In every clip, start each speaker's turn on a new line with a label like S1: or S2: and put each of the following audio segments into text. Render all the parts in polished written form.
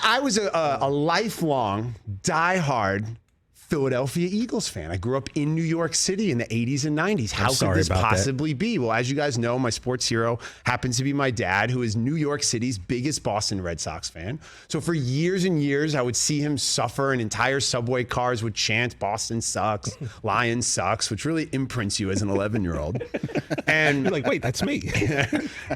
S1: I was a lifelong, diehard Philadelphia Eagles fan. I grew up in New York City in the 80s and 90s. How could this possibly be? Well, as you guys know, my sports hero happens to be my dad, who is New York City's biggest Boston Red Sox fan. So for years and years, I would see him suffer, and entire subway cars would chant, "Boston sucks, Lions sucks," which really imprints you as an 11-year-old. And
S2: you're like, wait, that's me.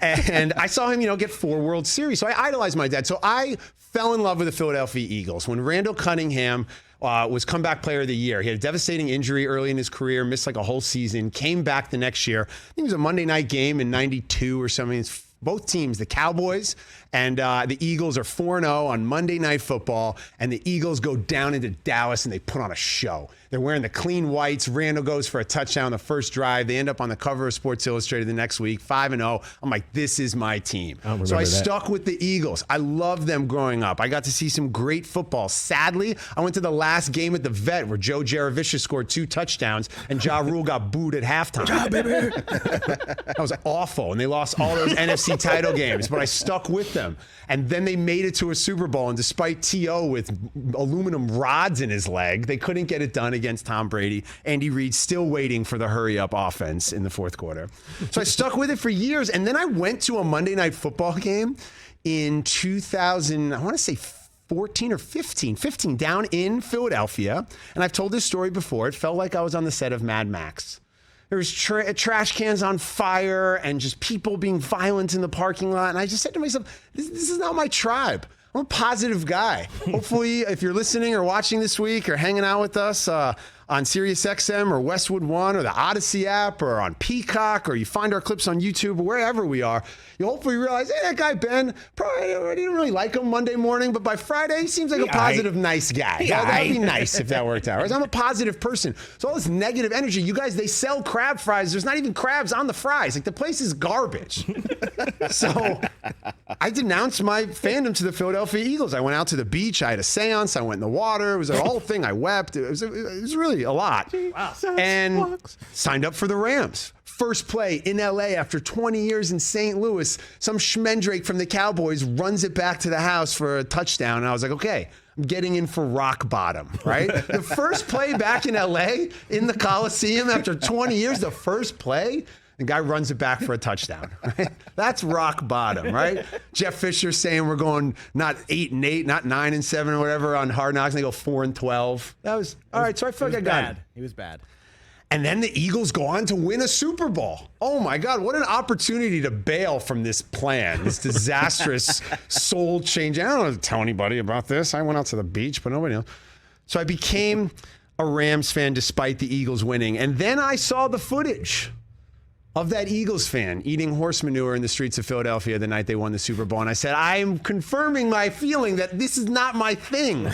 S1: And I saw him, get 4 World Series. So I idolized my dad. So I fell in love with the Philadelphia Eagles. When Randall Cunningham was comeback player of the year. He had a devastating injury early in his career, missed like a whole season, came back the next year. I think it was a Monday night game in 92 or something. It's both teams, the Cowboys and the Eagles, are 4-0 on Monday Night Football, and the Eagles go down into Dallas and they put on a show. They're wearing the clean whites. Randall goes for a touchdown the first drive. They end up on the cover of Sports Illustrated the next week, 5-0. I'm like, this is my team. So I stuck with the Eagles. I loved them growing up. I got to see some great football. Sadly, I went to the last game at the Vet where Joe Jaravisha scored 2 touchdowns and Ja Rule got booed at halftime. Ja, baby. That was awful. And they lost all those NFC title games, but I stuck with them. And then they made it to a Super Bowl, and despite T.O. with aluminum rods in his leg, they couldn't get it done against Tom Brady. Andy Reid still waiting for the hurry-up offense in the fourth quarter. So I stuck with it for years, and then I went to a Monday Night Football game in 2000, I want to say 14 or 15, down in Philadelphia. And I've told this story before. It felt like I was on the set of Mad Max. There was trash cans on fire and just people being violent in the parking lot. And I just said to myself, this is not my tribe. I'm a positive guy. Hopefully, if you're listening or watching this week or hanging out with us on SiriusXM or Westwood One or the Audacy app or on Peacock, or you find our clips on YouTube or wherever we are, you'll hopefully realize, hey, that guy Ben, probably I didn't really like him Monday morning, but by Friday, he seems like a positive, nice guy. Yeah, that'd be nice if that worked out. Right? I'm a positive person. So all this negative energy, you guys, they sell crab fries. There's not even crabs on the fries. Like, the place is garbage. So I denounced my fandom to the Philadelphia Eagles. I went out to the beach. I had a seance. I went in the water. It was a whole thing. I wept. It was really a lot. Wow. And signed up for the Rams. First play in LA after 20 years in St. Louis, some schmendrake from the Cowboys runs it back to the house for a touchdown. And I was like, okay, I'm getting in for rock bottom, right? The first play back in LA in the Coliseum after 20 years, the first play, the guy runs it back for a touchdown, right? That's rock bottom, right? Jeff Fisher saying we're going not 8-8, not 9-7 or whatever on Hard Knocks. And they go 4-12. That was all right. So I feel like I got it.
S3: He was bad.
S1: And then the Eagles go on to win a Super Bowl. Oh my God, what an opportunity to bail from this plan, this disastrous soul change. I don't know to tell anybody about this. I went out to the beach, but nobody else. So I became a Rams fan despite the Eagles winning. And then I saw the footage of that Eagles fan eating horse manure in the streets of Philadelphia the night they won the Super Bowl. And I said, I'm confirming my feeling that this is not my thing.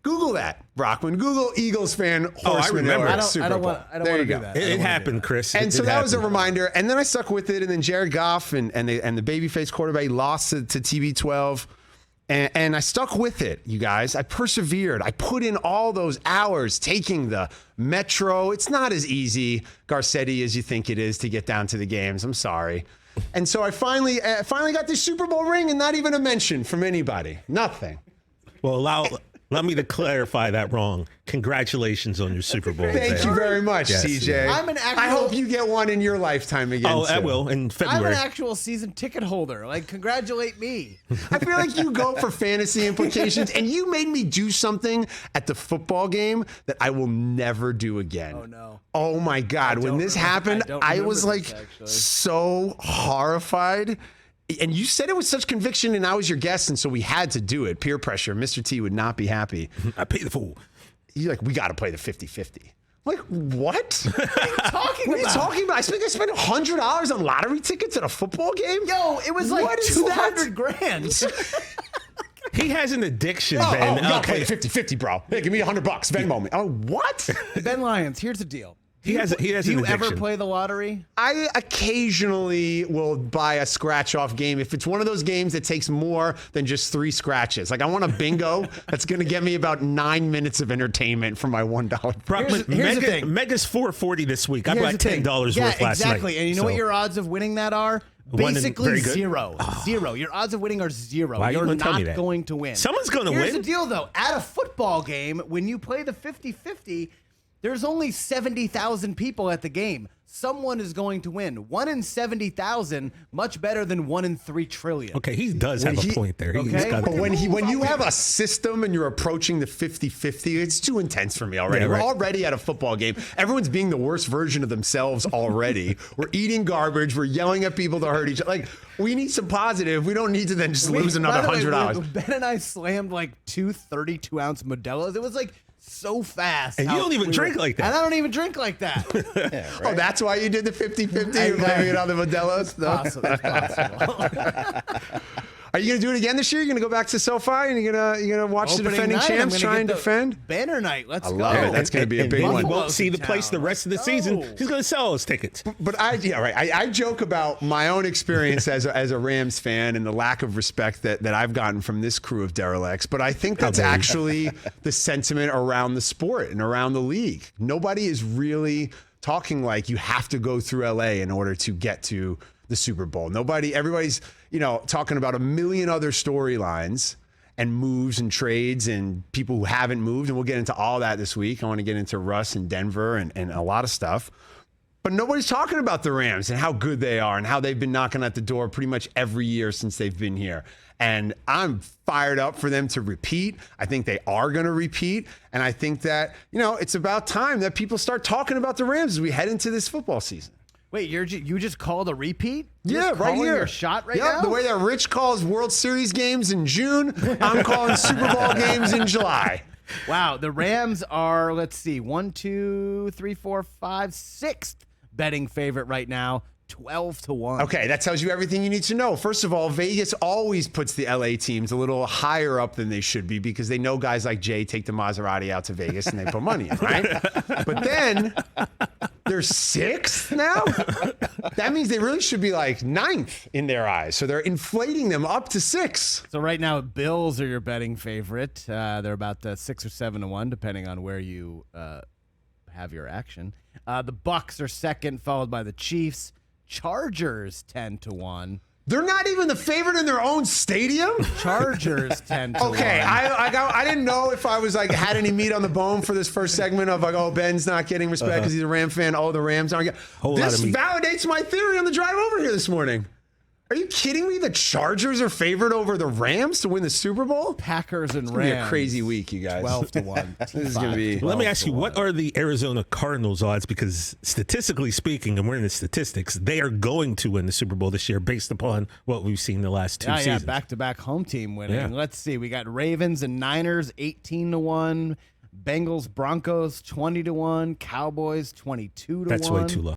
S1: Google that, Brockman. Google Eagles fan horse manure.
S2: I
S3: don't want to do that.
S2: It happened, Chris.
S1: And so that was a reminder. And then I stuck with it. And then Jared Goff and the babyface quarterback lost to TB12. And I stuck with it, you guys. I persevered. I put in all those hours taking the metro. It's not as easy, Garcetti, as you think it is to get down to the games. I'm sorry. And so I finally got this Super Bowl ring and not even a mention from anybody. Nothing.
S2: Well, allow me to clarify that wrong. Congratulations on your Super Bowl.
S1: Thank you very much,
S2: yes,
S1: CJ.
S2: Yeah.
S1: I hope you get one in your lifetime again.
S2: Oh, I will in February.
S3: I'm an actual season ticket holder. Like, congratulate me.
S1: I feel like you go for fantasy implications, and you made me do something at the football game that I will never do again.
S3: Oh, no.
S1: Oh, my God. When this happened, I was like so horrified. And you said it with such conviction, and I was your guest, and so we had to do it. Peer pressure. Mr. T would not be happy.
S2: I pay the fool.
S1: You're like, we got to play the 50-50. I'm like, what?
S3: What are you talking about?
S1: I spent $100 on lottery tickets at a football game?
S3: Yo, it was like 200 grand.
S2: He has an addiction, Ben.
S1: You got to play the 50-50, bro. Hey, give me $100. Venmo me. Oh, what?
S3: Ben Lyons, here's the deal.
S2: He has
S3: Do
S2: an
S3: you
S2: addiction.
S3: ever play the lottery?
S1: I occasionally will buy a scratch-off game if it's one of those games that takes more than just 3 scratches. Like, I want a bingo that's going to get me about 9 minutes of entertainment for my $1.
S3: Here's the thing.
S2: Mega's $4.40 this week. I bought $10 worth last night.
S3: Exactly. And you know what your odds of winning that are?
S2: One and
S3: Basically
S2: very good?
S3: zero. Zero. Your odds of winning are zero.
S2: Why are you
S3: You're
S2: gonna tell me
S3: not
S2: that?
S3: going to win.
S2: Someone's gonna
S3: Here's
S2: win.
S3: the deal, though. At a football game, when you play the 50-50, there's only 70,000 people at the game. Someone is going to win. 1 in 70,000, much better than 1 in 3 trillion.
S2: Okay, he does have a point there. He's
S3: Okay.
S2: got
S1: But
S2: a
S1: when you have a system and you're approaching the 50-50, it's too intense for me already.
S2: Yeah, right.
S1: We're already at a football game. Everyone's being the worst version of themselves already. We're eating garbage. We're yelling at people to hurt each other. Like, we need some positive. We don't need to then just lose another
S3: By the way,
S1: $100.
S3: Ben and I slammed like 2 32-ounce Modelo's. It was like so fast.
S2: And you
S3: how
S2: don't even drink like that.
S3: And I don't even drink like that.
S1: Oh, that's why you did the 50-50? You're blaming it on the Modelo's? No.
S3: Possible. It's possible.
S1: Are you going to do it again this year? You're going to go back to SoFi and you're gonna watch the
S3: Opening
S1: defending
S3: night, I'm
S1: champs
S3: gonna
S1: try
S3: get
S1: and
S3: the
S1: defend?
S3: Banner night. Let's go.
S1: love it. That's going to be a big
S2: and
S1: one.
S2: He won't
S3: Buffalo's
S2: see
S3: in
S2: the place the
S3: town.
S2: rest of the
S3: Let's
S2: season.
S3: go.
S2: He's going to sell his tickets.
S1: But I joke about my own experience as a Rams fan and the lack of respect that I've gotten from this crew of derelicts. But I think that's actually the sentiment around the sport and around the league. Nobody is really talking like you have to go through LA in order to get to the Super Bowl. Everybody's, talking about a million other storylines and moves and trades and people who haven't moved. And we'll get into all that this week. I want to get into Russ and Denver and a lot of stuff. But nobody's talking about the Rams and how good they are and how they've been knocking at the door pretty much every year since they've been here. And I'm fired up for them to repeat. I think they are going to repeat. And I think that, it's about time that people start talking about the Rams as we head into this football season.
S3: Wait, you just called a repeat?
S1: Yeah,
S3: You're
S1: right
S3: calling
S1: here.
S3: Your shot right
S1: Yep,
S3: now.
S1: the way that Rich calls World Series games in June, I'm calling Super Bowl games in July.
S3: Wow, the Rams are, let's see, 1, 2, 3, 4, 5, 6th betting favorite right now, 12-1.
S1: Okay, that tells you everything you need to know. First of all, Vegas always puts the LA teams a little higher up than they should be because they know guys like Jay take the Maserati out to Vegas and they put money in, right? But then they're 6th now? That means they really should be like 9th in their eyes. So they're inflating them up to 6.
S3: So right now, Bills are your betting favorite. They're about 6 or 7-1, depending on where you have your action. The Bucks are second, followed by the Chiefs. Chargers 10-1.
S1: They're not even the favorite in their own stadium?
S3: Chargers 10-1.
S1: Okay, I didn't know if I was had any meat on the bone for this first segment of Ben's not getting respect because he's a Ram fan. Oh, the Rams aren't getting.
S2: Whole lot
S1: This
S2: of meat.
S1: validates my theory on the drive over here this morning. Are you kidding me? The Chargers are favored over the Rams to win the Super Bowl?
S3: Packers and
S1: It's gonna be
S3: Rams.
S1: a crazy week, you guys.
S3: 12-1.
S1: This is gonna be.
S2: Let me ask you,
S3: 12-1.
S2: what are the Arizona Cardinals odds? Because statistically speaking, and we're in the statistics, they are going to win the Super Bowl this year based upon what we've seen the last two seasons.
S3: Back-to-back home team winning.
S2: Yeah.
S3: Let's see. We got Ravens and Niners 18-1. Bengals, Broncos 20-1. Cowboys 22-1.
S2: That's way too low.